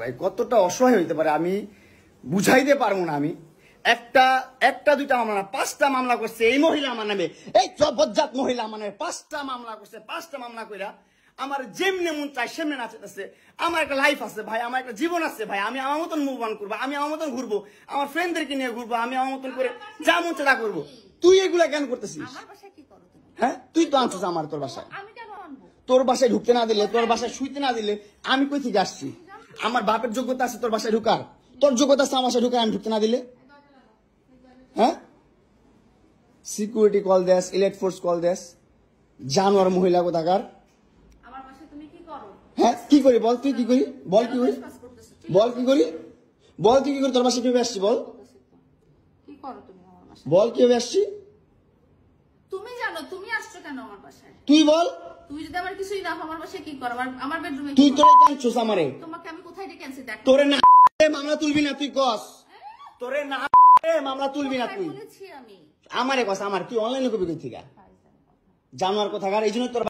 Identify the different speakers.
Speaker 1: ভাই কতটা অসহায় হইতে পারে আমি বুঝাইতে পারবো না। আমি একটা দুইটা মামলা না 5টা মামলা করছে এই মহিলা আমার নামে, এই বজ্জাত মহিলা আমার নামে 5টা মামলা করছে। 5টা মামলা কইরা আমার যেমনে মন চাই সেমনে নাচতেছে। আমার একটা লাইফ আছে ভাই, আমার একটা জীবন আছে ভাই, আমি আমার মতন মুভ অন করবো, আমি আমার মতন ঘুরবো, আমার ফ্রেন্ডদেরকে নিয়ে ঘুরবো, আমি আমার মতন করে যা মন চাই তা করবো। তুই এগুলা কেন করতেছিস? হ্যাঁ তুই তো আনছিস আমার তোর বাসায়, তোর বাসায় ঢুকতে না দিলে, তোর বাসায় শুইতে না দিলে আমি কই থেকে আসছি? আমার বাপের যোগ্যতা আছে তোর বাসায় ঢুকার? তোর যোগ্যতা আছে আমার বাসায় ঢুকার আমি ঢুকতে না দিলে? হ্যাঁ সিকিউরিটি কল দেস, ইলেট ফোর্স কল দেস, জানোয়ার মহিলা কোথাকার। হ্যাঁ কি করি বল, তুই কি করি বল, কি করি বল, কি করি বল, তুই কি করি? তোর বাসায় কিভাবে আসছি বল, বল কিভাবে আসছি?
Speaker 2: তুমি জানো তুমি আসছো কেন আমার বাসায়?
Speaker 1: তুই বল।
Speaker 2: তুই যদি আমার কিছুই না আমার বাসায় কি করো? আমার বেডরুমে
Speaker 1: তুই তোরে কাঁদছস আমারে?
Speaker 2: তোমাকে আমি কোথায় ডেকে আনছি দেখ।
Speaker 1: তোরে না মামলা তুলবি না তুই কস, তোরে না মামলা তুলবি না তুই।
Speaker 2: বলেছি আমি
Speaker 1: আমারে কস, আমার কি অনলাইনে কবি কই থেকে জানোয়ার কোথাকার? এই জন্য তোর